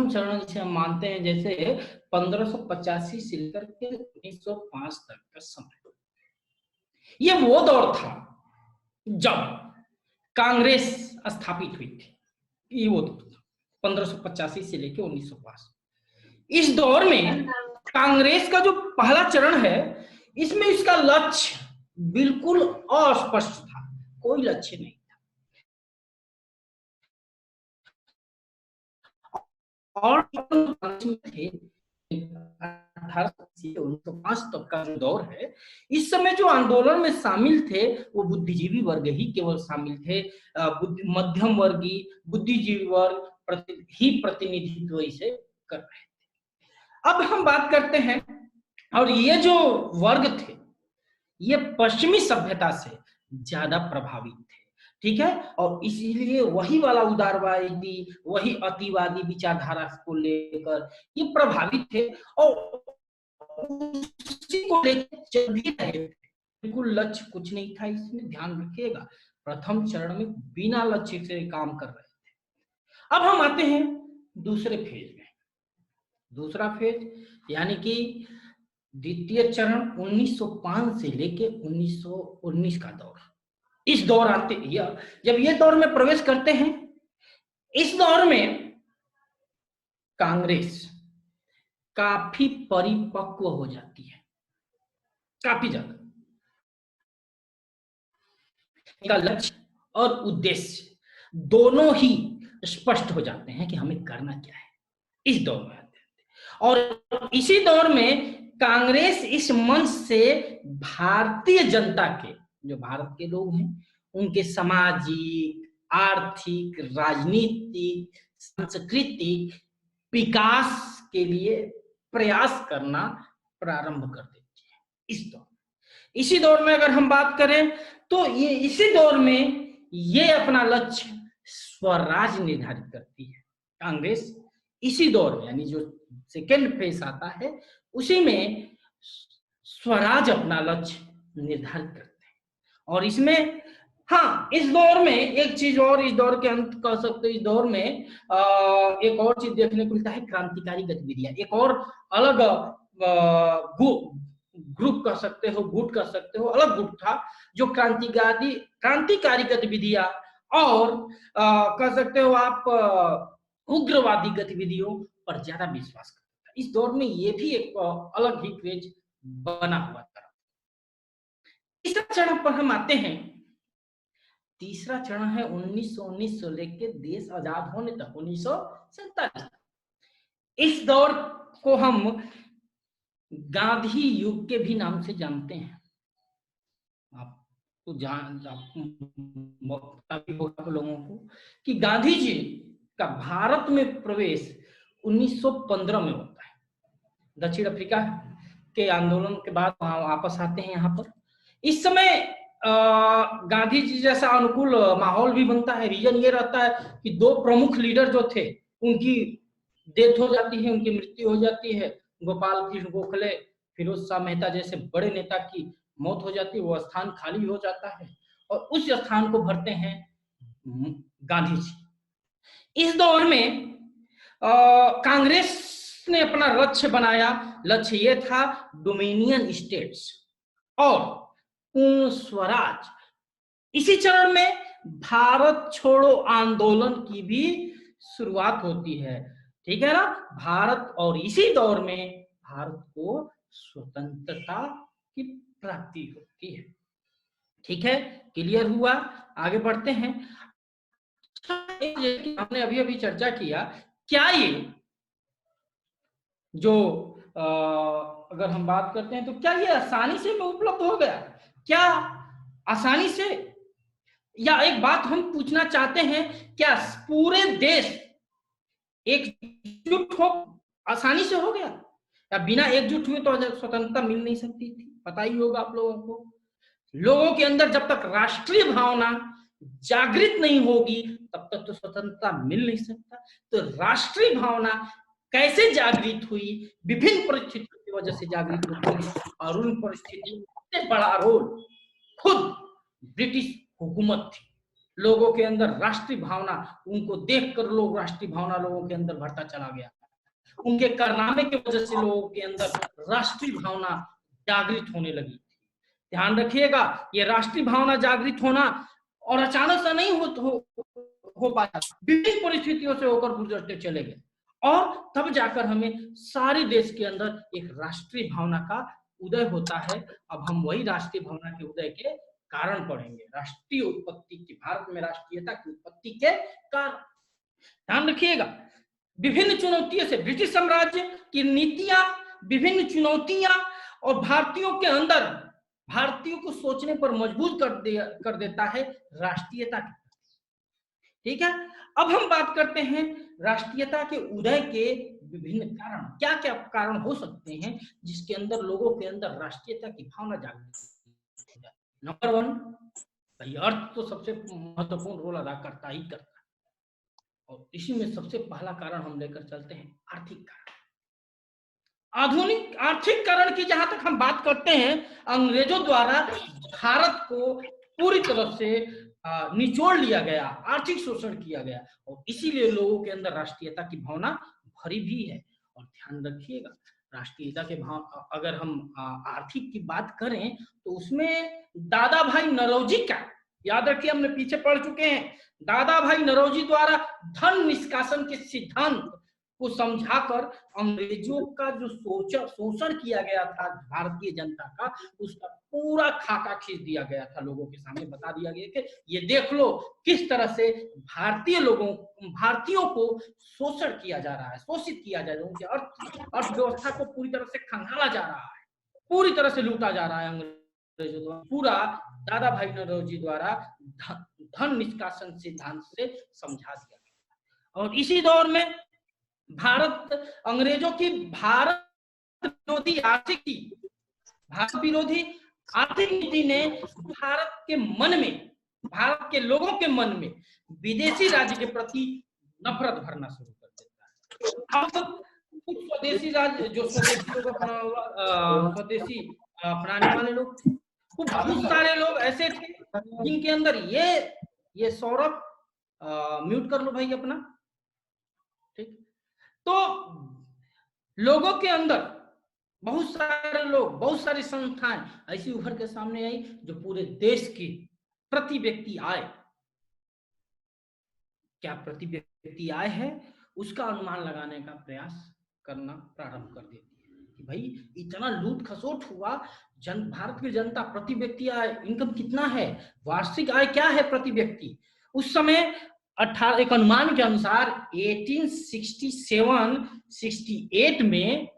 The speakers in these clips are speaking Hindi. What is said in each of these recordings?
प्रथम चरण जिसे हम मानते हैं, जैसे 1585 से लेकर के 1905 तक का समय, ये वो दौर था जब कांग्रेस स्थापित हुई थी। ये वो दौर था 1585 से लेकर 1905। इस दौर में कांग्रेस का जो पहला चरण है, इसमें इसका लक्ष्य बिल्कुल अस्पष्ट था, कोई लक्ष्य नहीं था। और थे 181905 तक का जो दौर है, इस समय जो आंदोलन में शामिल थे वो बुद्धिजीवी वर्ग ही केवल शामिल थे। मध्यम वर्गीय बुद्धिजीवी वर्ग ही प्रतिनिधित्व इसे कर रहे थे। अब हम बात करते हैं, और ये जो वर्ग थे ये पश्चिमी सभ्यता से ज्यादा प्रभावित थे, ठीक है, और इसीलिए वही वाला उदारवादी, वही अतिवादी विचारधारा को लेकर ये प्रभावित थे और उसी को लेकर चल भी रहे थे। बिल्कुल लक्ष्य कुछ नहीं था इसमें, ध्यान रखिएगा, प्रथम चरण में बिना लक्ष्य से काम कर रहे थे। अब हम आते हैं दूसरे फेज में। दूसरा फेज यानी कि द्वितीय चरण 1905 से लेके 1919 का दौर। इस दौर आते जब ये दौर में प्रवेश करते हैं, इस दौर में कांग्रेस काफी परिपक्व हो जाती है, काफी ज्यादा। का लक्ष्य और उद्देश्य दोनों ही स्पष्ट हो जाते हैं कि हमें करना क्या है। इस दौर में आते हैं और इसी दौर में कांग्रेस इस मंच से भारतीय जनता के, जो भारत के लोग हैं, उनके सामाजिक, आर्थिक, राजनीतिक, सांस्कृतिक विकास के लिए प्रयास करना प्रारंभ कर देती है इस दौर में। इसी दौर में अगर हम बात करें तो ये इसी दौर में ये अपना लक्ष्य स्वराज निर्धारित करती है कांग्रेस। इसी दौर में यानी जो सेकेंड फेज आता है उसी में स्वराज अपना लक्ष्य निर्धारित करते हैं। और इसमें हाँ, इस दौर में एक चीज और, इस दौर के अंत कह सकते हैं, इस दौर में एक और चीज देखने को मिलता है, क्रांतिकारी गतिविधियां। एक और अलग ग्रुप कह सकते हो, गुट कह सकते हो, अलग गुट था जो क्रांतिकारी गतिविधियां और कह सकते हो आप उग्रवादी गतिविधियों पर ज्यादा विश्वास करता था। इस दौर में ये भी एक अलग ही क्रेज बना हुआ था। तीसरा चरण पर हम आते हैं। तीसरा चरण है 1919 से लेकर देश आजाद होने तक 1947। इस दौर को हम गांधी युग के भी नाम से जानते हैं। आपको लोगों को कि गांधी जी का भारत में प्रवेश 1915 में होता है। दक्षिण अफ्रीका के आंदोलन के बाद वहां वापस आते हैं यहाँ पर। इस समय गांधी जी जैसा अनुकूल माहौल भी बनता है। रीजन ये रहता है कि दो प्रमुख लीडर जो थे उनकी डेथ हो जाती है, उनकी मृत्यु हो जाती है। गोपाल कृष्ण गोखले, फिरोज शाह मेहता जैसे बड़े नेता की मौत हो जाती है, वो स्थान खाली हो जाता है और उस स्थान को भरते हैं गांधी जी। इस दौर में कांग्रेस ने अपना लक्ष्य बनाया। लक्ष्य ये था डोमिनियन स्टेट्स और पूर्ण स्वराज। इसी चरण में भारत छोड़ो आंदोलन की भी शुरुआत होती है, ठीक है ना। भारत और इसी दौर में भारत को स्वतंत्रता की प्राप्ति होती है, ठीक है। क्लियर हुआ? आगे बढ़ते हैं। हमने अभी अभी चर्चा किया, क्या ये जो अगर हम बात करते हैं तो क्या ये आसानी से उपलब्ध हो गया? क्या आसानी से? या एक बात हम पूछना चाहते हैं, क्या पूरे देश एकजुट हो आसानी से हो गया? या बिना एकजुट हुए तो स्वतंत्रता मिल नहीं सकती थी? पता ही होगा आप लोगों को। लोगों के अंदर जब तक राष्ट्रीय भावना जागृत नहीं होगी तब तक तो स्वतंत्रता मिल नहीं सकता। तो राष्ट्रीय भावना कैसे जागृत हुई? विभिन्न परिस्थितियों की वजह से जागृत होती है और उन परिस्थितियों में सबसे बड़ा रोल खुद ब्रिटिश हुकूमत थी। लोगों के अंदर राष्ट्रीय भावना, उनको देखकर लोग राष्ट्रीय भावना लोगों के अंदर बढ़ता चला गया। उनके कारनामे की वजह से लोगों के अंदर राष्ट्रीय भावना जागृत होने लगी। ध्यान रखिएगा, ये राष्ट्रीय भावना जागृत होना और अचानक से नहीं हो पाया, विभिन्न परिस्थितियों से होकर गुजरते चले गए और तब जाकर हमें सारे देश के अंदर एक राष्ट्रीय भावना का उदय होता है। अब हम वही राष्ट्रीय भावना के उदय के कारण पढ़ेंगे, राष्ट्रीय उत्पत्ति की, भारत में राष्ट्रीयता की उत्पत्ति के कारण। ध्यान रखिएगा, विभिन्न चुनौतियों से ब्रिटिश साम्राज्य की नीतियां, विभिन्न चुनौतियां और भारतीयों के अंदर भारतीयों को सोचने पर मजबूर कर देता है राष्ट्रीयता की। ठीक है, अब हम बात करते हैं राष्ट्रीयता के उदय के विभिन्न कारण। क्या क्या कारण हो सकते हैं जिसके अंदर लोगों के अंदर राष्ट्रीयता की भावना जागृत हो जाए। नंबर 1, भाई अर्थ तो सबसे महत्वपूर्ण रोल अदा करता ही करता है, और इसी में सबसे पहला कारण हम लेकर चलते हैं आर्थिक कारण। आधुनिक आर्थिक कारण की जहां तक हम बात करते हैं, अंग्रेजों द्वारा भारत को पूरी तरह से निचोड़ लिया गया, आर्थिक शोषण किया गया, और इसीलिए लोगों के अंदर राष्ट्रीयता की भावना भरी भी है। और ध्यान रखिएगा, राष्ट्रीयता के भाव, अगर हम आर्थिक की बात करें तो उसमें दादा भाई नौरोजी का, याद रखिए हमने पीछे पढ़ चुके हैं, दादा भाई नौरोजी द्वारा धन निष्कासन के सिद्धांत को समझाकर अंग्रेजों का जो शोषण किया गया था भारतीय जनता का, उसका पूरा खाका खींच दिया गया था, लोगों के सामने बता दिया गया कि ये देख लो किस तरह से भारतीयों को शोषण किया जा रहा है, शोषित किया जा रहा है, उनके अर्थव्यवस्था को पूरी तरह से खंगाला जा रहा है, पूरी तरह से लूटा जा रहा है अंग्रेजों द्वारा। पूरा दादा भाई नौरोजी द्वारा धन निष्कासन सिद्धांत से समझा दिया गया। और इसी दौर में अंग्रेजों की भारत विरोधी आर्थिक नीति ने भारत के मन में, भारत के लोगों के मन में विदेशी राज्य के प्रति नफरत भरना शुरू कर देता है। अब कुछ स्वदेशी राज्य, जो स्वदेशी अपनाने वाले लोग, तो बहुत सारे लोग ऐसे थे जिनके अंदर ये सौरभ म्यूट कर लो भाई अपना, ठीक। तो लोगों के अंदर बहुत सारे लोग, बहुत सारी संस्थाएं ऐसी उभर के सामने आई जो पूरे देश की प्रति व्यक्ति आय, क्या प्रति व्यक्ति आय है, उसका अनुमान लगाने का प्रयास करना प्रारंभ कर देती है कि भाई इतना लूट खसोट हुआ, भारत की जनता प्रति व्यक्ति आय इनकम कितना है, वार्षिक आय क्या है प्रति व्यक्ति। उस समय एक अनुमान के अनुसार 1867-68 में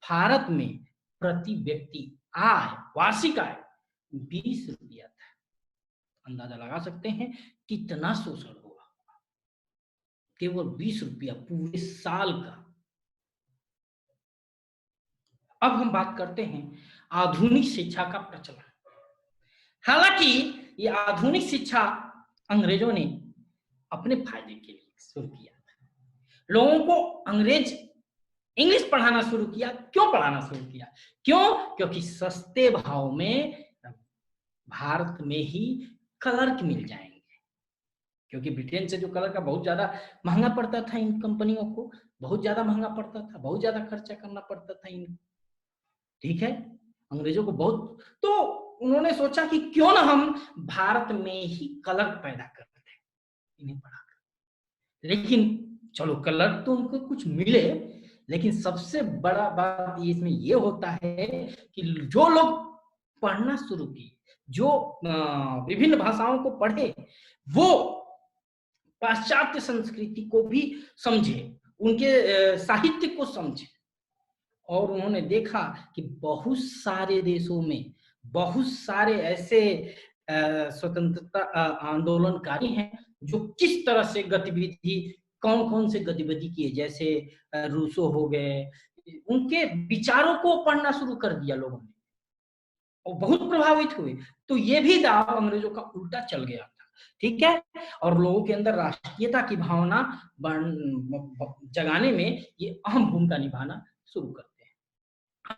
भारत में प्रति व्यक्ति आय, वार्षिक आय 20 रुपया था। अंदाजा लगा सकते हैं कितना शोषण हुआ, केवल 20 रुपया पूरे साल का। अब हम बात करते हैं आधुनिक शिक्षा का प्रचलन। हालांकि ये आधुनिक शिक्षा अंग्रेजों ने अपने फायदे के लिए शुरू किया था, लोगों को अंग्रेज इंग्लिश पढ़ाना शुरू किया। क्यों पढ़ाना शुरू किया? क्योंकि सस्ते भाव में भारत में ही क्लर्क मिल जाएंगे, क्योंकि ब्रिटेन से जो कलर का बहुत ज्यादा महंगा पड़ता था, इन कंपनियों को बहुत ज्यादा महंगा पड़ता था, बहुत ज्यादा खर्चा करना पड़ता था इनको, ठीक है, अंग्रेजों को बहुत। तो उन्होंने सोचा कि क्यों ना हम भारत में ही कलर पैदा करते हैं इन्हें पढ़ाकर। लेकिन चलो कलर तो उनको कुछ मिले, लेकिन सबसे बड़ा बात इसमें ये होता है कि जो लोग पढ़ना शुरू किए, जो विभिन्न भाषाओं को पढ़े, वो पाश्चात्य संस्कृति को भी समझे, उनके साहित्य को समझे, और उन्होंने देखा कि बहुत सारे देशों में बहुत सारे ऐसे स्वतंत्रता आंदोलनकारी हैं जो किस तरह से गतिविधि, कौन कौन से गतिविधि किए, जैसे रूसो हो गए, उनके विचारों को पढ़ना शुरू कर दिया लोगों ने और बहुत प्रभावित हुए। तो ये भी दाव अंग्रेजों का उल्टा चल गया था, ठीक है, और लोगों के अंदर राष्ट्रीयता की भावना जगाने में ये अहम भूमिका निभाना शुरू करते हैं।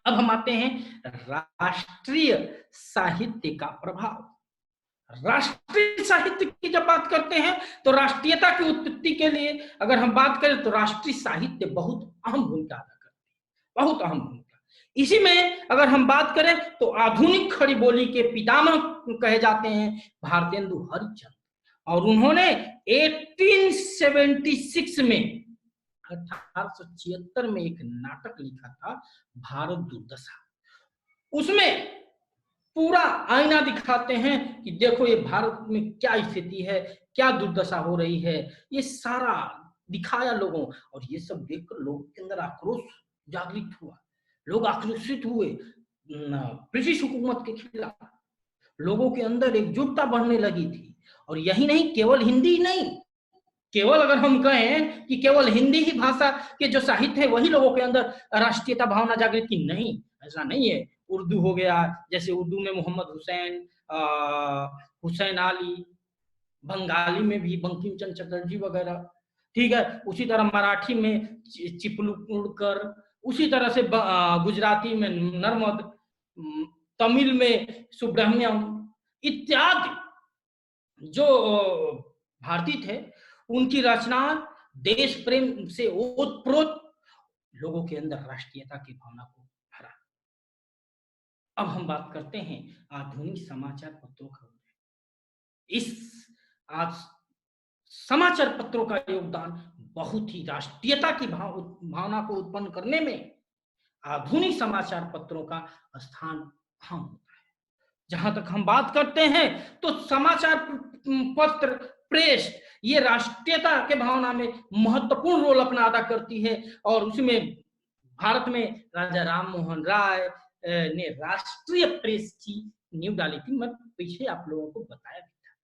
अब हम आते हैं राष्ट्रीय साहित्य का प्रभाव। राष्ट्रीय साहित्य की जब बात करते हैं तो राष्ट्रीयता की उत्पत्ति के लिए अगर हम बात करें तो राष्ट्रीय साहित्य बहुत अहम भूमिका अदा करती है, बहुत अहम भूमिका। इसी में अगर हम बात करें तो आधुनिक खड़ी बोली के पितामह कहे जाते हैं भारतेंदु हरिश्चंद्र, और उन्होंने 1876 में 1876 में एक नाटक लिखा था भारत दुर्दशा। उसमें पूरा आईना दिखाते हैं कि देखो ये भारत में क्या स्थिति है, क्या दुर्दशा हो रही है, ये सारा दिखाया लोगों। और ये सब देखकर लोगों के अंदर आक्रोश जागृत हुआ, लोग आक्रोशित हुए ब्रिटिश हुकूमत के खिलाफ, लोगों के अंदर एकजुटता बढ़ने लगी थी। और यही नहीं, केवल हिंदी नहीं, केवल अगर हम कहें कि केवल हिंदी ही भाषा के जो साहित्य है वही लोगों के अंदर राष्ट्रीयता भावना जागृत की, नहीं, ऐसा नहीं है। उर्दू हो गया, जैसे उर्दू में मोहम्मद हुसैन, हुसैन आली, बंगाली में भी बंकिम चंद्र चटर्जी वगैरह, ठीक है। उसी तरह मराठी में चिपलुणकर, उसी तरह से गुजराती में नर्मद, तमिल में सुब्रमण्यम इत्यादि जो भारतीय थे, उनकी रचना देश प्रेम से ओतप्रोत लोगों के अंदर राष्ट्रीयता की भावना को भरा। अब हम बात करते हैं आधुनिक समाचार पत्रों का। इस आज समाचार पत्रों का योगदान बहुत ही राष्ट्रीयता की भावना को उत्पन्न करने में आधुनिक समाचार पत्रों का स्थान अहम होता है। जहां तक हम बात करते हैं तो समाचार पत्र, प्रेस, ये राष्ट्रीयता के भावना में महत्वपूर्ण रोल अपना अदा करती है। और उसमें भारत में राजा राम मोहन राय ने राष्ट्रीय प्रेस की नींव डाली थी। मैं पीछे आप लोगों को बताया भी था।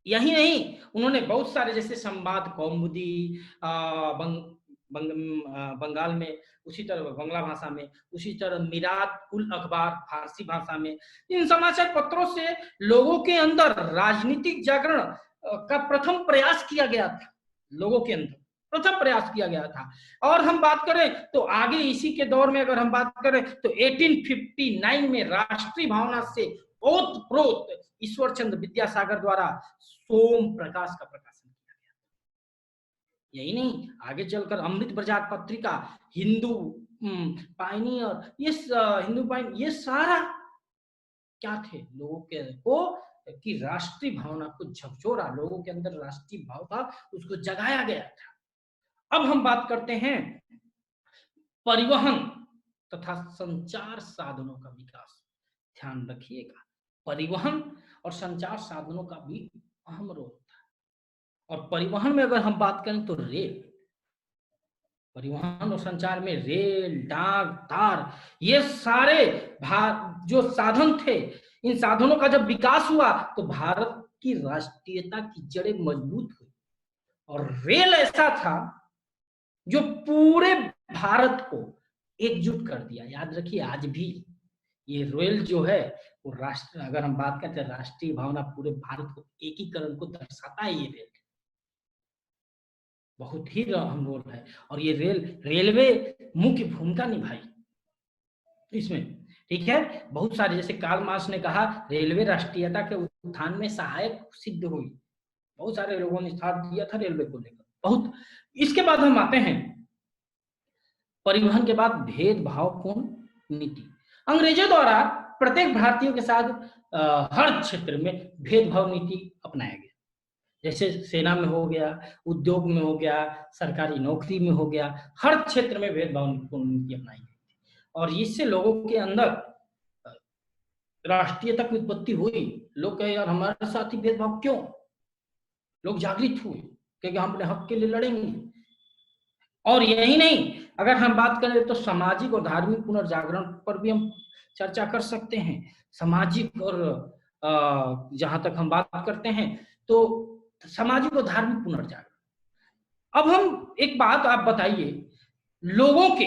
यही नहीं, उन्होंने बहुत सारे जैसे संवाद कौमुदी बंगाल में, उसी तरह बंगला भाषा में, उसी तरह मिरात उल अखबार फारसी भाषा में, इन समाचार पत्रों से लोगों के अंदर राजनीतिक जागरण का प्रथम प्रयास किया गया था। लोगों के अंदर प्रथम प्रयास किया गया था। और हम बात करें तो आगे इसी के दौर में अगर हम बात करें तो 1859 में राष्ट्रीय भावना से ओतप्रोत ईश्वर चंद्र विद्यासागर द्वारा सोम प्रकाश का प्रकाशन किया गया। यही नहीं, आगे चलकर अमृत बाजार पत्रिका, हिंदू पायनियर, ये हिंदू पायनियर, ये सारा क्या थे, लोगों के को कि राष्ट्रीय भावना को झकझोरा, लोगों के अंदर राष्ट्रीय भाव था, उसको जगाया गया था। अब हम बात करते हैं परिवहन तथा संचार साधनों का विकास। ध्यान रखिएगा, परिवहन और संचार साधनों का भी अहम रोल था। और परिवहन में अगर हम बात करें तो रेल, परिवहन और संचार में रेल, डाक, तार, ये सारे जो साधन थे, इन साधनों का जब विकास हुआ तो भारत की राष्ट्रीयता की जड़ें मजबूत हुई। और रेल ऐसा था जो पूरे भारत को एकजुट कर दिया। याद रखिए, आज भी ये रेल जो है वो राष्ट्र, अगर हम बात करते हैं राष्ट्रीय भावना, पूरे भारत को एकीकरण को दर्शाता है। ये रेल बहुत ही अहम रोल है। और ये रेलवे मुख्य भूमिका निभाई इसमें, ठीक है। बहुत सारे, जैसे कार्ल मार्क्स ने कहा रेलवे राष्ट्रीयता के उत्थान में सहायक सिद्ध हुई। बहुत सारे लोगों ने साथ दिया था रेलवे को लेकर, बहुत। इसके बाद हम आते हैं परिवहन के बाद भेदभावपूर्ण नीति। अंग्रेजों द्वारा प्रत्येक भारतीयों के साथ हर क्षेत्र में भेदभाव नीति अपनाया गया। जैसे सेना में हो गया, उद्योग में हो गया, सरकारी नौकरी में हो गया, हर क्षेत्र में भेदभाव नीति अपनाई गई। और इससे लोगों के अंदर राष्ट्रीयता की उत्पत्ति हुई। लोग कहे यार हमारे साथ ही भेदभाव क्यों, लोग जागृत हुए क्योंकि हम अपने हक के लिए लड़ेंगे। और यही नहीं, अगर हम बात करें तो सामाजिक और धार्मिक पुनर्जागरण पर भी हम चर्चा कर सकते हैं। सामाजिक और जहां तक हम बात करते हैं तो सामाजिक और धार्मिक पुनर्जागरण। अब हम एक बात आप बताइए, लोगों के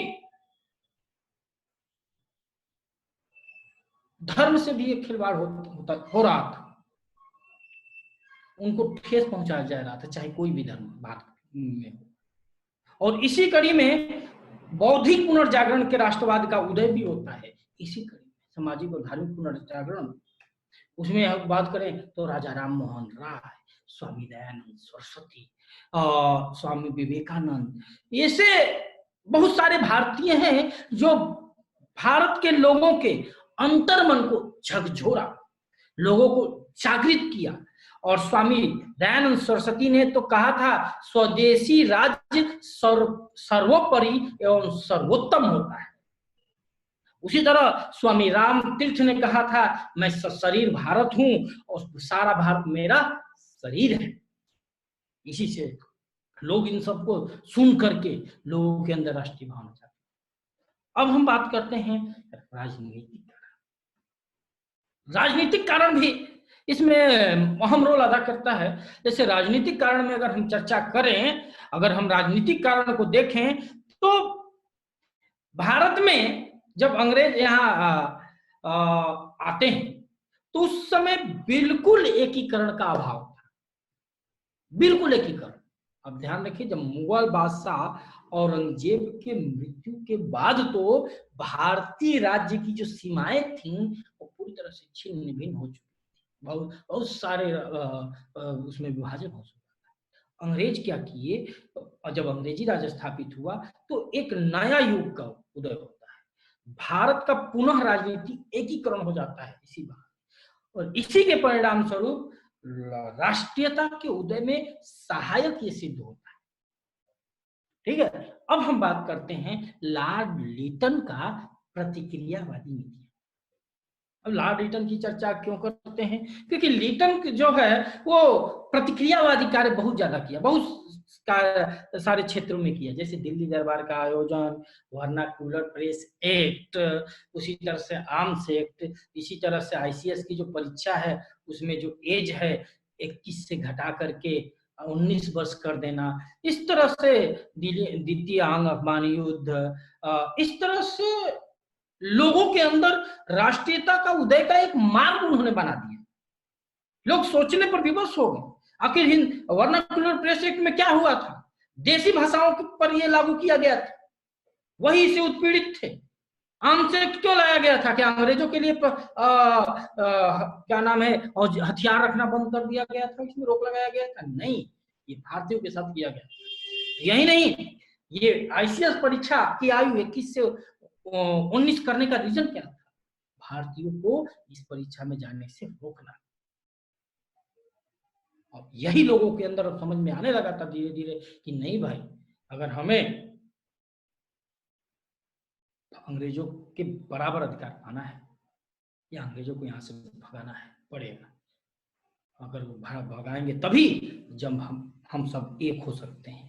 धर्म से भी एक खिलवाड़ हो रहा था, उनको ठेस पहुंचाया जा रहा था, चाहे कोई भी धर्म बात में हो। और इसी कड़ी में बौद्धिक पुनर्जागरण के राष्ट्रवाद का उदय भी होता है। इसी कड़ी में सामाजिक और धार्मिक पुनर्जागरण उसमें हम बात करें तो राजा राम मोहन राय, स्वामी दयानंद सरस्वती, स्वामी विवेकानंद, ऐसे बहुत सारे भारतीय हैं जो भारत के लोगों के अंतर्मन को झकझोरा, लोगों को जागृत किया। और स्वामी दयानंद सरस्वती ने तो कहा था स्वदेशी राज्य सर्वोपरि एवं सर्वोत्तम होता है। उसी तरह स्वामी राम तीर्थ ने कहा था मैं शरीर भारत हूं और सारा भारत मेरा शरीर है। इसी से लोग इन सबको सुन करके लोगों के अंदर राष्ट्रीय भावना जाती है। अब हम बात करते हैं राजनीतिक कारण। राजनीतिक कारण भी इसमें अहम रोल अदा करता है। जैसे राजनीतिक कारण में अगर हम चर्चा करें, अगर हम राजनीतिक कारण को देखें तो भारत में जब अंग्रेज यहाँ आते हैं तो उस समय बिल्कुल एकीकरण का अभाव था, बिल्कुल एकीकरण। अब ध्यान रखिए, जब मुगल बादशाह औरंगजेब के मृत्यु के बाद तो भारतीय राज्य की जो सीमाएं थीं वो पूरी तरह से छिन्न भिन्न हो चुकी थी, बहुत सारे उसमें विभाजन हो चुका था। अंग्रेज क्या किए, जब अंग्रेजी राज स्थापित हुआ तो एक नया युग का उदय होता है, भारत का पुनः राजनीतिक एकीकरण हो जाता है इसी बात, और इसी के परिणाम स्वरूप राष्ट्रीयता के उदय में सहायक ये सिद्ध होता है। ठीक है, अब हम बात करते हैं लॉर्ड लिटन का प्रतिक्रियावादी नीति। अब लॉर्ड लिटन की चर्चा क्यों करते हैं, क्योंकि लिटन जो है वो प्रतिक्रियावादी कार्य बहुत ज्यादा किया, बहुत सारे क्षेत्रों में किया, जैसे दिल्ली दरबार का आयोजन, वर्नाकुलर प्रेस एक्ट, उसी तरह से आर्म्स एक्ट, इसी तरह से आईसीएस की जो परीक्षा है उसमें जो एज है 21 से घटा करके 19 वर्ष कर देना, इस तरह से द्वितीय आंग अफगान युद्ध, इस तरह से लोगों के अंदर राष्ट्रीयता का उदय का एक मार्ग उन्होंने बना दिया। लोग सोचने पर विवश हो गए, आखिर हिंद वर्नाकुलर प्रेस एक्ट में क्या हुआ था, देसी भाषाओं पर यह लागू किया गया था, वही इसे उत्पीड़ित थे। आर्म्स एक्ट क्यों लाया गया था, क्या अंग्रेजों के लिए क्या नाम है और हथियार रखना बंद कर दिया गया था, इसमें रोक लगाया गया था? नहीं, ये भारतीयों के साथ किया गया। यही नहीं, ये आईसीएस परीक्षा की आयु 21 से 19 करने का रीजन क्या था, भारतीयों को इस परीक्षा में जाने से रोकना। और यही लोगों के अंदर समझ में आने लगा था धीरे धीरे कि नहीं भाई, अगर हमें अंग्रेजों के बराबर अधिकार पाना है या अंग्रेजों को यहाँ से भगाना है पड़ेगा, अगर वो भगाएंगे तभी जब हम सब एक हो सकते हैं।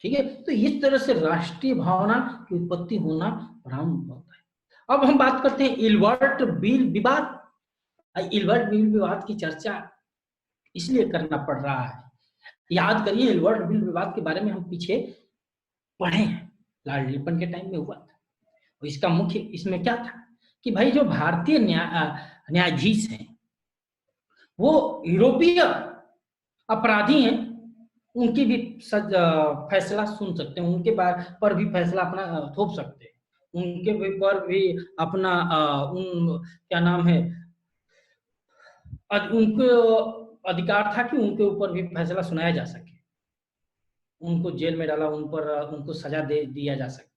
ठीक है, तो इस तरह से राष्ट्रीय भावना की उत्पत्ति होना प्रारंभ होता है। अब हम बात करते हैं इल्बर्ट बिल विवाद। इल्बर्ट बिल विवाद की चर्चा इसलिए करना पड़ रहा है, याद करिए इल्बर्ट बिल विवाद के बारे में हम पीछे पढ़े हैं, लॉर्ड लिटन के टाइम में हुआ था। और इसका मुख्य इसमें क्या था कि भाई जो भारतीय न्यायाधीश हैं वो यूरोपीय अपराधी हैं, उनकी भी फैसला सुन सकते हैं, उनके पर भी फैसला अपना थोप सकते हैं, उनके पर भी अपना क्या नाम है उनको अधिकार था कि उनके ऊपर भी फैसला सुनाया जा सके, उनको जेल में डाला, उनको सजा दे दिया जा सकता है।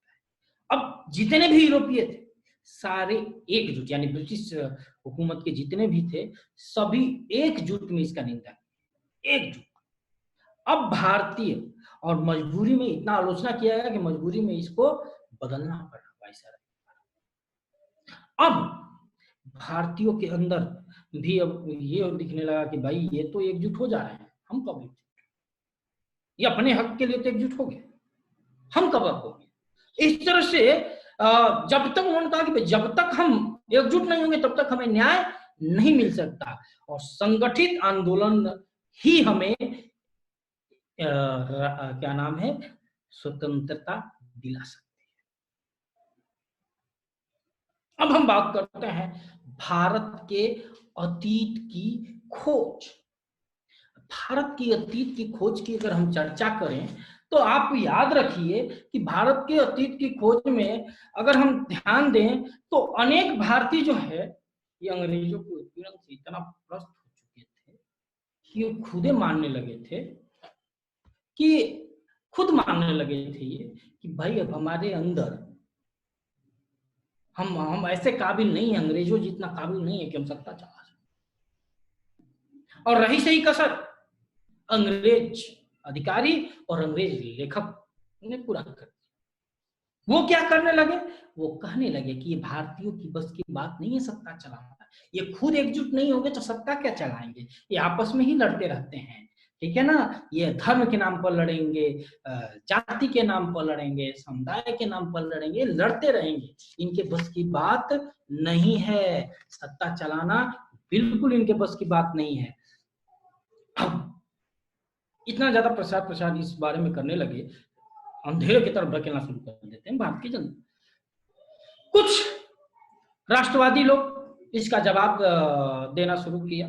अब जितने भी यूरोपीय थे सारे एकजुट, यानी ब्रिटिश हुकूमत के जितने भी थे सभी एकजुट में इसका निंदा की, एकजुट। अब भारतीय और मजबूरी में इतना आलोचना किया गया कि मजबूरी में इसको बदलना पड़ा वायसराय। अब भारतीयों के अंदर भी अब ये दिखने लगा कि भाई ये तो एकजुट हो जा रहे हैं, हम कब एकजुट, ये अपने हक के लिए तो एकजुट हो गए, हम कब हो गए। इस तरह से जब तक उन्होंने कहा कि जब तक हम एकजुट नहीं होंगे तब तक हमें न्याय नहीं मिल सकता, और संगठित आंदोलन ही हमें क्या नाम है स्वतंत्रता दिला सकती है। अब हम बात करते हैं भारत के अतीत की खोज। भारत की अतीत की खोज की अगर हम चर्चा करें तो आप याद रखिए कि भारत के अतीत की खोज में अगर हम ध्यान दें तो अनेक भारतीय जो है ये अंग्रेजों के उत्पीड़न से इतना त्रस्त हो चुके थे कि ये खुद मानने लगे थे कि खुद मानने लगे थे ये कि भाई अब हमारे अंदर हम ऐसे काबिल नहीं है, अंग्रेजों जितना काबिल नहीं है कि हम सत्ता चला सकें। और रही सही कसर अंग्रेज अधिकारी और अंग्रेज लेखक ने पूरा कर दिया। वो क्या करने लगे, वो कहने लगे कि ये भारतीयों की बस की बात नहीं है सत्ता चलाना, ये खुद एकजुट नहीं होंगे तो सत्ता क्या चलाएंगे, ये आपस में ही लड़ते रहते हैं, ठीक है ना, ये धर्म के नाम पर लड़ेंगे, जाति के नाम पर लड़ेंगे, समुदाय के नाम पर लड़ेंगे, लड़ते रहेंगे, इनके बस की बात नहीं है, सत्ता चलाना बिल्कुल इनके बस की बात नहीं है। अब इतना ज्यादा प्रसार इस बारे में करने लगे, अंधेरे की तरफ ढकेलना शुरू कर देते हैं भारत की जनता। कुछ राष्ट्रवादी लोग इसका जवाब देना शुरू किया।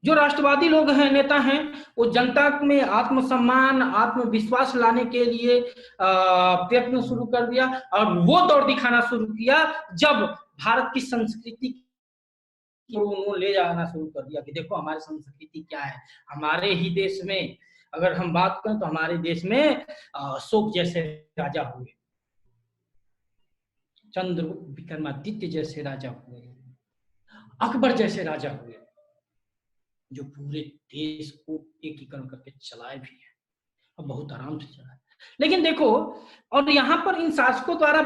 जो राष्ट्रवादी लोग हैं, नेता हैं, वो जनता में आत्मसम्मान, आत्मविश्वास लाने के लिए प्रयत्न शुरू कर दिया और वो दौड़ दिखाना शुरू किया जब भारत की संस्कृति उन्होंने ले जाना शुरू कर दिया कि देखो हमारी संस्कृति क्या है। हमारे ही देश में अगर हम बात करें तो हमारे देश में अशोक जैसे राजा हुए, चंद्रगुप्त विक्रमादित्य जैसे राजा हुए, अकबर जैसे राजा हुए, जो पूरे देश को एकीकरण करके चलाए भी है और बहुत आराम से चलाए। लेकिन देखो, और यहाँ पर इन शासकों द्वारा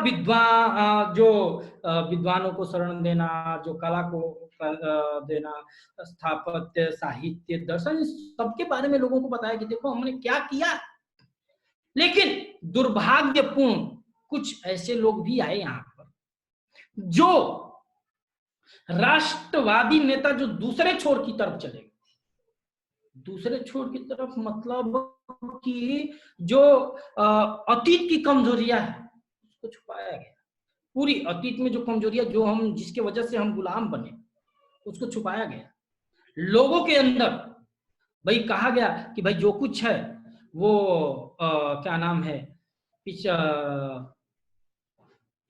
विद्वानों को शरण देना, जो कला को देना, स्थापत्य, साहित्य, दर्शन, सबके बारे में लोगों को बताया कि देखो हमने क्या किया। लेकिन दुर्भाग्यपूर्ण कुछ ऐसे लोग भी आए यहाँ पर जो राष्ट्रवादी नेता, जो दूसरे छोर की तरफ चले गए। दूसरे छोर की तरफ मतलब कि जो अतीत की कमजोरियां है उसको छुपाया गया। पूरी अतीत में जो कमजोरियां, जो हम जिसके वजह से हम गुलाम बने, उसको छुपाया गया। लोगों के अंदर भाई कहा गया कि भाई जो कुछ है वो क्या नाम है,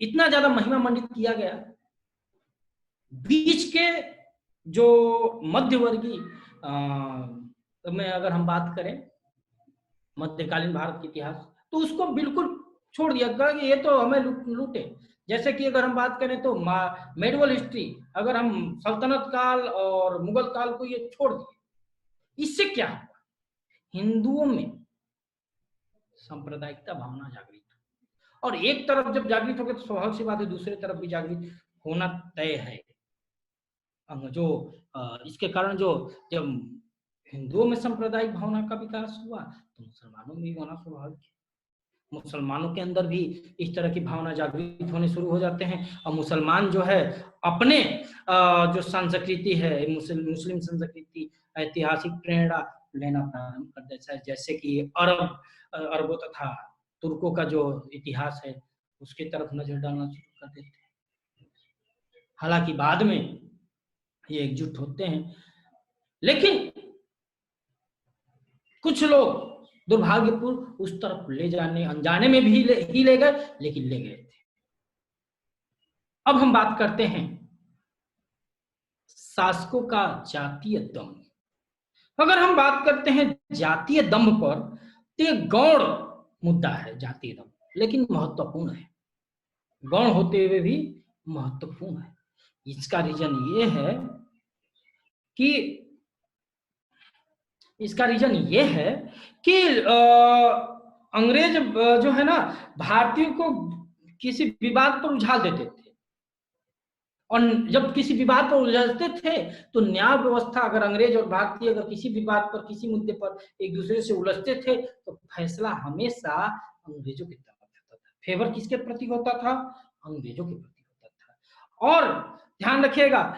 इतना ज्यादा महिमा मंडित किया गया। बीच के जो मध्यवर्गीय में अगर हम बात करें मध्यकालीन भारत के इतिहास, तो उसको बिल्कुल छोड़ दिया गया कि ये तो हमें लूटे। जैसे कि अगर हम बात करें तो मेडिवल हिस्ट्री, अगर हम सल्तनत काल और मुगल काल को ये छोड़ दिए, इससे क्या हुआ, हिंदुओं में सांप्रदायिकता भावना जागृत, और एक तरफ जब जागृत हो गए तो स्वाभाविक सी बात है दूसरी तरफ भी जागृत होना तय है। जो इसके कारण जो जब हिंदुओं में सांप्रदायिक भावना का विकास हुआ तो मुसलमानों में भी होना स्वाभाविक है। मुसलमानों के अंदर भी इस तरह की भावना जागृत होने शुरू हो जाते हैं और मुसलमान जो है अपने जो संस्कृति है, मुस्लिम संस्कृति, ऐतिहासिक प्रेरणा लेना प्रारंभ कर देता है। जैसे कि अरबों तथा तुर्कों का जो इतिहास है उसके तरफ नजर डालना शुरू कर देते हैं। हालांकि बाद में ये एकजुट होते हैं, लेकिन कुछ लोग दुर्भाग्यपूर्ण उस तरफ ले जाने, अनजाने में भी ही ले गए, लेकिन ले गए थे। अब हम बात करते हैं शासकों का जातीय दंभ। अगर हम बात करते हैं जातीय दंभ पर, तो ये गौण मुद्दा है जातीय दंभ, लेकिन महत्वपूर्ण है, गौण होते हुए भी महत्वपूर्ण है। इसका रीजन ये है कि अंग्रेज जो है ना भारतीयों को किसी विवाद पर उछाल देते थे, और जब किसी विवाद पर उलझते थे तो न्याय व्यवस्था, अगर अंग्रेज और भारतीय अगर किसी विवाद पर, किसी मुद्दे पर एक दूसरे से उलझते थे तो फैसला हमेशा अंग्रेजों की तरफ होता था। फेवर किसके प्रति होता था? अंग्रेजों के प्रति होता था। और ध्यान रखिएगा,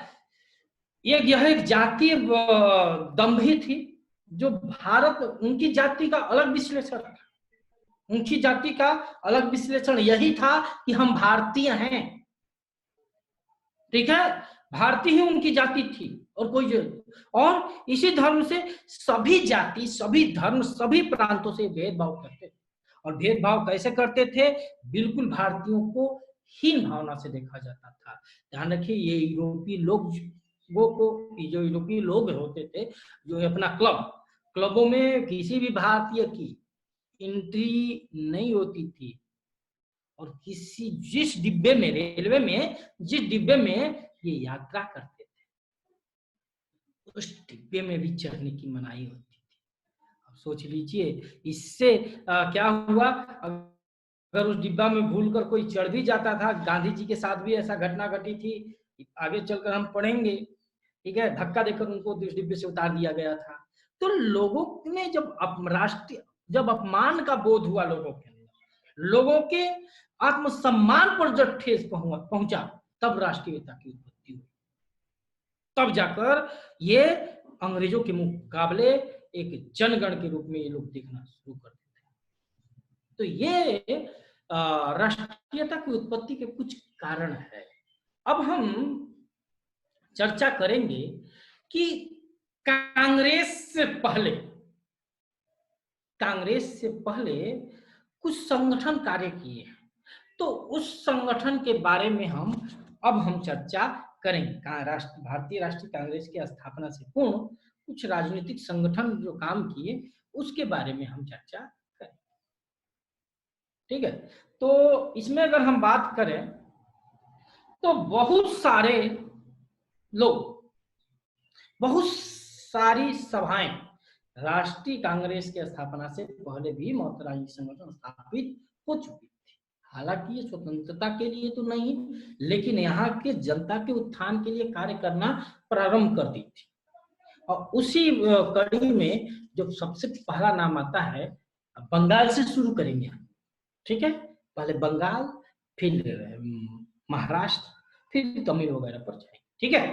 यह एक जातीय दंभ ही थी जो भारत, उनकी जाति का अलग विश्लेषण था, उनकी जाति का अलग विश्लेषण यही था कि हम भारतीय हैं, ठीक है, भारतीय ही उनकी जाति थी और कोई जो, और इसी धर्म से सभी जाति, सभी धर्म, सभी प्रांतों से भेदभाव करते थे। और भेदभाव कैसे करते थे? बिल्कुल भारतीयों को हीन भावना से देखा जाता था। ध्यान रखिए, ये यूरोपीय लोगों को, जो यूरोपीय लोग होते थे, जो अपना क्लबों में किसी भी भारतीय की एंट्री नहीं होती थी। और जिस डिब्बे में, रेलवे में जिस डिब्बे में ये यात्रा करते थे, उस डिब्बे में भी चढ़ने की मनाही होती थी। अब सोच लीजिए, इससे क्या हुआ, अगर उस डिब्बा में भूलकर कोई चढ़ भी जाता था, गांधी जी के साथ भी ऐसा घटना घटी थी, आगे चलकर हम पढ़ेंगे, ठीक है, धक्का देकर उनको उस डिब्बे से उतार दिया गया था। तो लोगों ने जब अपमान का बोध हुआ लोगों के अंदर, लोगों के आत्मसम्मान पर जब ठेस पहुंचा, तब राष्ट्रीयता की उत्पत्ति हुई। तब जाकर ये अंग्रेजों के मुकाबले एक जनगण के रूप में ये लोग दिखना शुरू कर देते हैं। तो ये राष्ट्रीयता की उत्पत्ति के कुछ कारण है। अब हम चर्चा करेंगे कि कांग्रेस से पहले कुछ संगठन कार्य किए हैं। तो उस संगठन के बारे में हम चर्चा करेंगे। भारतीय राष्ट्रीय कांग्रेस की स्थापना से पूर्व कुछ राजनीतिक संगठन जो काम किए, उसके बारे में हम चर्चा करें। ठीक है, तो इसमें अगर हम बात करें तो बहुत सारे लोग, बहुत सारी सभाएं राष्ट्रीय कांग्रेस की स्थापना से पहले भी मौत राजनीतिक संगठन स्थापित हो चुकी थी। हालांकि ये स्वतंत्रता के लिए तो नहीं, लेकिन यहाँ के जनता के उत्थान के लिए कार्य करना प्रारंभ कर दी थी। और उसी कड़ी में जो सबसे पहला नाम आता है, बंगाल से शुरू करेंगे हम। ठीक है, पहले बंगाल, फिर महाराष्ट्र, फिर तमिल वगैरह पर जाएंगे। ठीक है,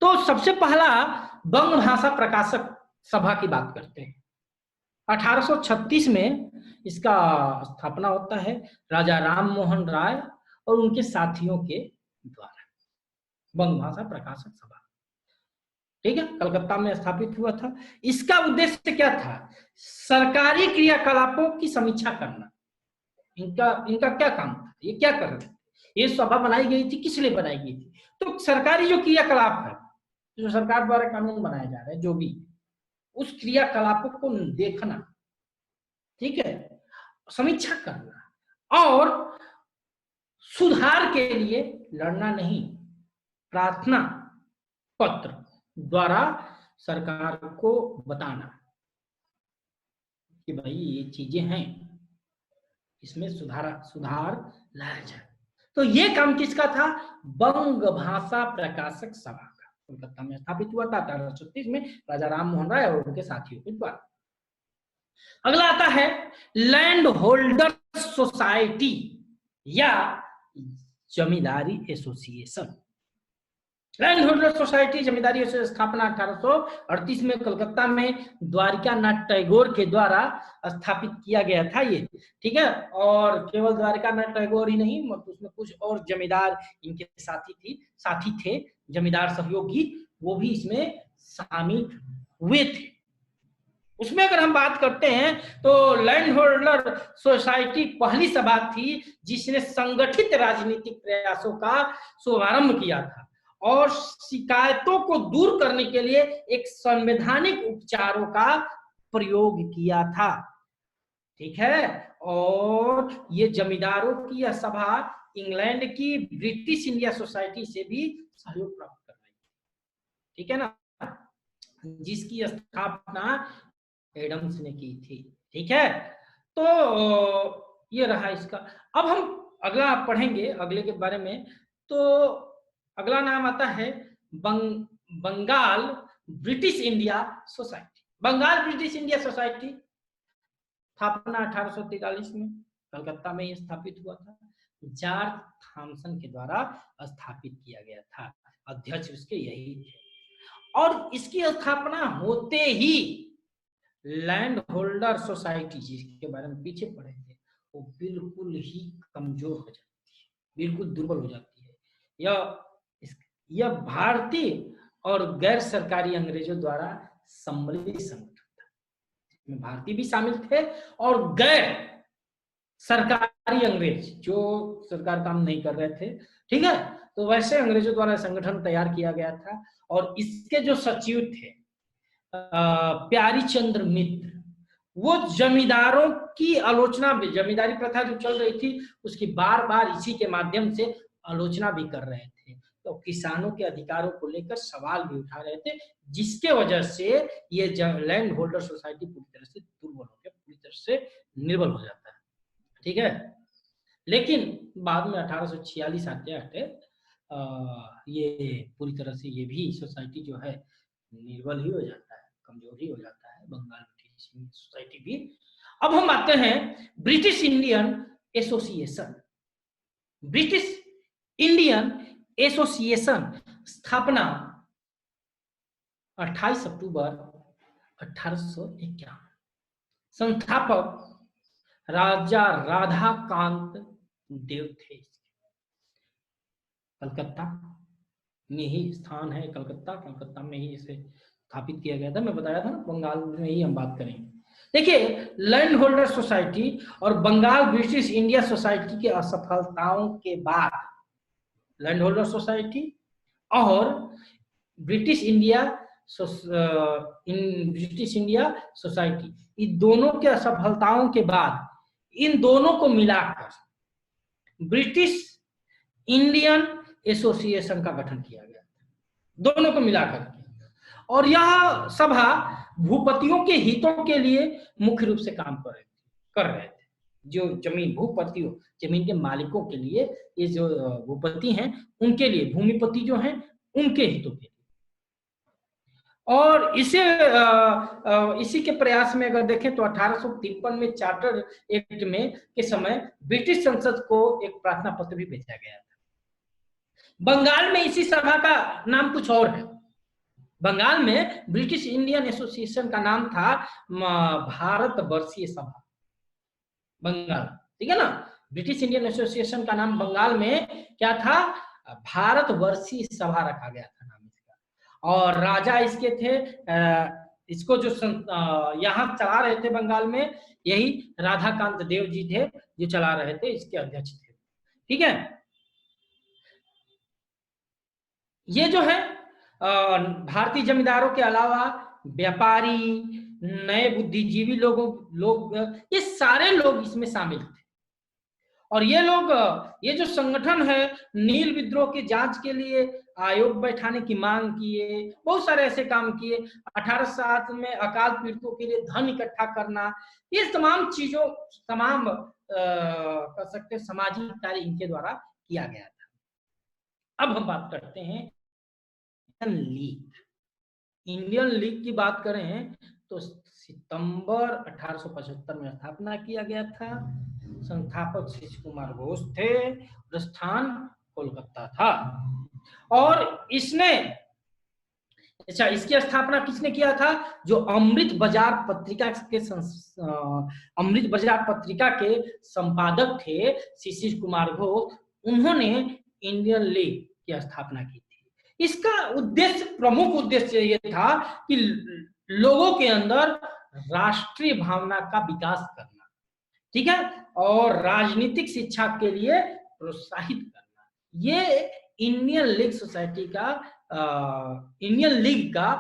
तो सबसे पहला बंग भाषा प्रकाशक सभा की बात करते हैं। 1836 में इसका स्थापना होता है राजा राम मोहन राय और उनके साथियों के द्वारा, बंग भाषा प्रकाशक सभा। ठीक है, कलकत्ता में स्थापित हुआ था। इसका उद्देश्य क्या था? सरकारी क्रियाकलापों की समीक्षा करना। इनका क्या काम था, ये क्या कर रहे थे? ये सभा बनाई गई थी, किस लिए बनाई गई थी? तो सरकारी जो क्रियाकलाप है, जो सरकार द्वारा कानून बनाए जा रहे हैं, जो भी, उस क्रियाकलापों को देखना, ठीक है, समीक्षा करना और सुधार के लिए लड़ना नहीं, प्रार्थना पत्र द्वारा सरकार को बताना कि भाई ये चीजें हैं, इसमें सुधार लाया जाए। तो ये काम किसका था? बंग भाषा प्रकाशक सभा का, कोलकाता में स्थापित हुआ था 1836 में राजा राम मोहन राय और उनके साथियों के द्वारा। अगला आता है लैंड होल्डर सोसाइटी या जमींदारी एसोसिएशन। लैंड होल्डर सोसाइटी जमींदारी से स्थापना 1838 में कलकत्ता में द्वारिका नाथ टैगोर के द्वारा स्थापित किया गया था ये। ठीक है, और केवल द्वारिका नाथ टैगोर ही नहीं, मतलब उसमें कुछ और जमींदार इनके साथी थे, जमींदार सहयोगी, वो भी इसमें शामिल हुए थे। उसमें अगर हम बात करते हैं तो लैंड होल्डर सोसाइटी पहली सभा थी जिसने संगठित राजनीतिक प्रयासों का शुभारंभ किया था और शिकायतों को दूर करने के लिए एक संवैधानिक उपचारों का प्रयोग किया था। ठीक है, और ये जमींदारों की यह सभा इंग्लैंड की ब्रिटिश इंडिया सोसाइटी से भी सहयोग प्राप्त कर रही है। ठीक है ना, जिसकी स्थापना एडम्स ने की थी। ठीक है, तो ये रहा इसका। अब हम अगला पढ़ेंगे अगले के बारे में। तो अगला नाम आता है Bengal British India society. Bengal British India society स्थापना 1843 में कलकत्ता में स्थापित हुआ था। जॉर्ज थॉमसन के द्वारा स्थापित किया गया था, अध्यक्ष उसके यही थे। और इसकी स्थापना होते ही लैंड होल्डर सोसाइटी, जिसके बारे में पीछे पढ़े थे, वो बिल्कुल ही कमजोर हो जाती है, बिल्कुल दुर्बल हो जाती है। यह भारतीय और गैर सरकारी अंग्रेजों द्वारा सम्मिलित संगठन था, इसमें भारतीय भी शामिल थे और गैर सरकारी अंग्रेज जो सरकार काम नहीं कर रहे थे, ठीक है, तो वैसे अंग्रेजों द्वारा संगठन तैयार किया गया था। और इसके जो सचिव थे प्यारी चंद्र मित्र, वो जमींदारों की आलोचना भी, जमींदारी प्रथा जो चल रही थी उसकी बार बार इसी के माध्यम से आलोचना भी कर रहे थे। तो किसानों के अधिकारों को लेकर सवाल भी उठा रहे थे, जिसके वजह से ये लैंड होल्डर सोसाइटी पूरी तरह से दुर्बल हो गया, पूरी तरह से निर्बल हो जाता है, ठीक है। लेकिन बाद में 1846 आते आते ये पूरी तरह से ये भी सोसाइटी जो है निर्बल ही हो जाता है, कमजोर ही हो जाता है, बंगाल ब्रिटिश सोसाइटी भी। अब हम आते हैं British Indian association. British Indian association स्थापना 28 अक्टूबर 1851। संस्थापक राजा राधा कांत देव थे। कलकत्ता में ही स्थान है, कलकत्ता में ही इसे स्थापित किया गया था। मैं बताया था ना, बंगाल में ही हम बात करेंगे। देखिए, लैंड होल्डर सोसाइटी और बंगाल ब्रिटिश इंडिया सोसाइटी की असफलताओं के बाद लैंड होल्डर सोसाइटी और ब्रिटिश इंडिया सोसाइटी, इन दोनों के असफलताओं के बाद इन दोनों को मिलाकर ब्रिटिश इंडियन एसोसिएशन का गठन किया गया, दोनों को मिलाकर किया। और यह सभा भूपतियों के हितों के लिए मुख्य रूप से काम कर रहे थे। जो जमीन भूपतियों, जमीन के मालिकों के लिए, ये जो भूपति हैं उनके लिए, भूमिपति जो हैं उनके हितों के लिए। और इसी के प्रयास में अगर देखें तो 1853 में चार्टर एक्ट में के समय ब्रिटिश संसद को एक प्रार्थना पत्र भी भेजा गया था। बंगाल में इसी सभा का नाम कुछ और है। बंगाल में ब्रिटिश इंडियन एसोसिएशन का नाम था भारत वर्षीय सभा, बंगाल, ठीक है ना। ब्रिटिश इंडियन एसोसिएशन का नाम बंगाल में क्या था, भारत वर्षीय सभा रखा गया था नाम इसका। और राजा इसके थे, इसको जो यहाँ चला रहे थे बंगाल में, यही राधाकांत देव जी थे जो चला रहे थे, इसके अध्यक्ष थे, ठीक है। ये जो है भारतीय जमींदारों के अलावा व्यापारी, नए बुद्धिजीवी लोग ये सारे लोग इसमें शामिल थे। और ये लोग, ये जो संगठन है, नील विद्रोह की जांच के लिए आयोग बैठाने की मांग किए, बहुत सारे ऐसे काम किए। 1807 में अकाल पीड़ितों के लिए धन इकट्ठा करना, ये तमाम चीजों, तमाम कर सकते सामाजिक कार्य इनके द्वारा किया गया था। अब हम बात करते हैं इंडियन लीग की बात करें तो सितंबर 1875 में स्थापना किया गया था। संस्थापक शिश कुमार घोष थे, स्थान कोलकाता था। और इसने, अच्छा, इसकी स्थापना किसने किया था, जो अमृत बाजार पत्रिका के संपादक थे शिशिर कुमार घोष, उन्होंने इंडियन लीग की स्थापना की थी। इसका उद्देश्य, प्रमुख उद्देश्य ये था कि लोगों के अंदर राष्ट्रीय भावना का विकास करना, ठीक है, और राजनीतिक शिक्षा के लिए प्रोत्साहित करना। ये इंडियन लीग सोसाइटी का, इंडियन लीग का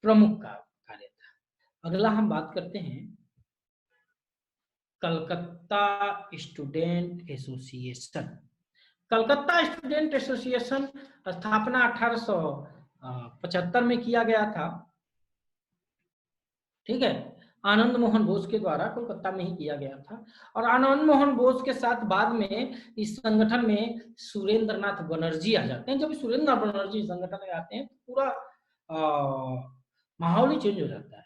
प्रमुख कार्य था। अगला हम बात करते हैं Calcutta student association. Calcutta student association स्थापना 1875 में किया गया था, ठीक है। आनंद मोहन बोस के द्वारा कोलकाता में ही किया गया था। और आनंद मोहन बोस के साथ बाद में इस संगठन में सुरेंद्र नाथ बनर्जी आ जाते हैं। जब सुरेंद्र नाथ बनर्जी संगठन में आते हैं तो पूरा माहौल ही चेंज हो जाता है।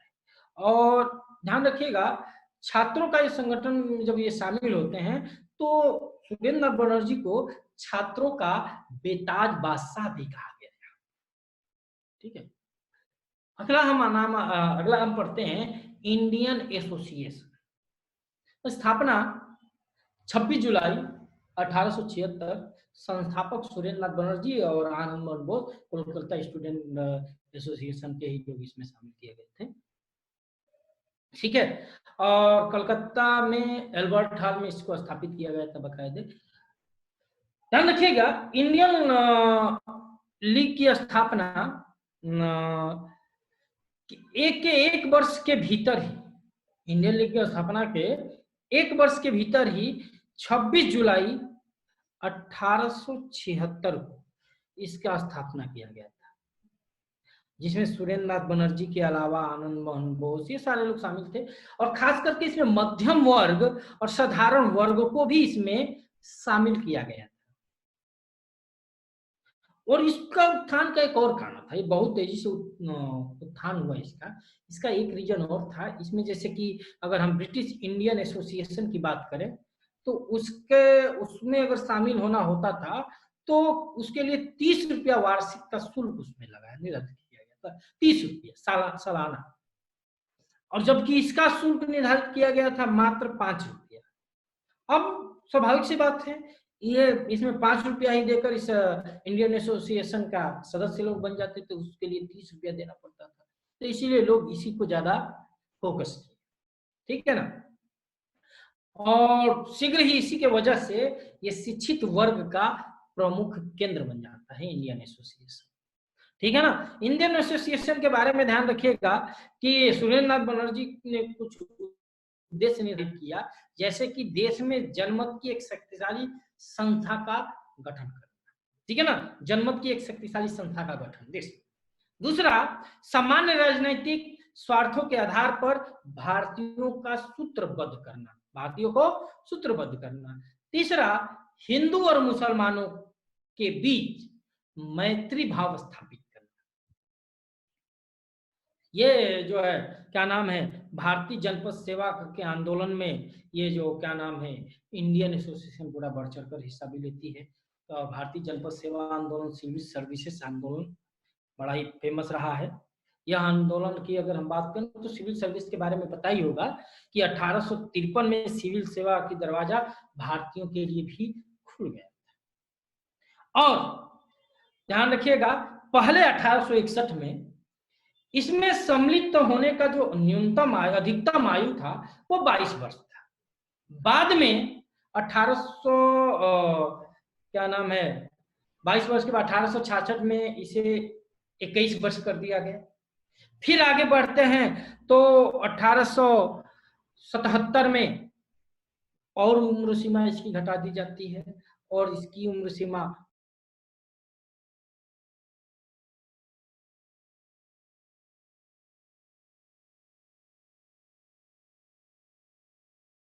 और ध्यान रखिएगा, छात्रों का इस संगठन में जब ये शामिल होते हैं तो सुरेंद्र नाथ बनर्जी को छात्रों का बेताज बादशाह भी कहा गया, ठीक है। अगला हम पढ़ते हैं इंडियन एसोसिएशन। स्थापना 26 जुलाई 1876। संस्थापक सुरेंद्र नाथ बनर्जी और आनंद मोहन बोस, कोलकाता स्टूडेंट एसोसिएशन के ही लोग इसमें शामिल किए गए थे, ठीक है। और कलकत्ता में एल्बर्ट हॉल में इसको स्थापित किया गया था बकायदे। ध्यान रखिएगा, इंडियन लीग की स्थापना एक वर्ष के भीतर ही, इंडियन लीग की स्थापना के एक वर्ष के भीतर ही 26 जुलाई 1876 को इसका स्थापना किया गया था, जिसमें सुरेंद्र नाथ बनर्जी के अलावा आनंद मोहन बोस, ये सारे लोग शामिल थे। और खास करके इसमें मध्यम वर्ग और साधारण वर्ग को भी इसमें शामिल किया गया था। और इसका उत्थान का एक और कारण था, ये बहुत तेजी से उत्थान हुआ इसका एक रीजन और था इसमें, जैसे कि अगर हम ब्रिटिश इंडियन एसोसिएशन की बात करें तो उसमें अगर शामिल होना होता था तो उसके लिए 30 रुपया वार्षिक का शुल्क उसमें निर्धारित किया गया था, 30 रुपया सालाना। और जबकि इसका शुल्क निर्धारित किया गया था मात्र 5 रुपया। अब स्वाभाविक सी बात है, ये इसमें 5 रुपया ही देकर इस इंडियन एसोसिएशन का सदस्य लोग बन जाते थे, उसके लिए 30 रुपया देना पड़ता था, तो इसीलिए लोग इसी को ज्यादा फोकस किए, ठीक है ना। और शीघ्र ही इसी के वजह से ये शिक्षित वर्ग का प्रमुख केंद्र बन जाता है इंडियन एसोसिएशन, ठीक है ना। इंडियन एसोसिएशन के बारे में ध्यान रखिएगा कि सुरेंद्र नाथ बनर्जी ने कुछ उद्देश्य निर्धारित किया, जैसे कि देश में जनमत की एक शक्तिशाली संस्था का गठन करना, ठीक है ना, जनमत की एक शक्तिशाली संस्था का गठन देश। दूसरा, सामान्य राजनीतिक स्वार्थों के आधार पर भारतीयों का सूत्रबद्ध करना, भारतीयों को सूत्रबद्ध करना। तीसरा, हिंदू और मुसलमानों के बीच मैत्री भाव स्थापित करना। ये जो है क्या नाम है, भारतीय जनपद सेवा के आंदोलन में ये जो क्या नाम है इंडियन एसोसिएशन पूरा बढ़ चढ़ कर हिस्सा भी लेती है। तो भारतीय जनपद सेवा आंदोलन, सिविल सर्विसेज आंदोलन बड़ा ही फेमस रहा है। यह आंदोलन की अगर हम बात करें तो सिविल सर्विस के बारे में पता ही होगा कि 1853 में सिविल सेवा की दरवाजा भारतीयों के लिए भी खुल गया था। और ध्यान रखिएगा, पहले 1861 में इसमें सम्मिलित होने का जो न्यूनतम अधिकतम आयु था वो 22 वर्ष था। बाद में 1800 क्या नाम है 22 वर्ष के बाद 1866 में इसे 21 वर्ष कर दिया गया। फिर आगे बढ़ते हैं तो 1877 में और उम्र सीमा इसकी घटा दी जाती है और इसकी उम्र सीमा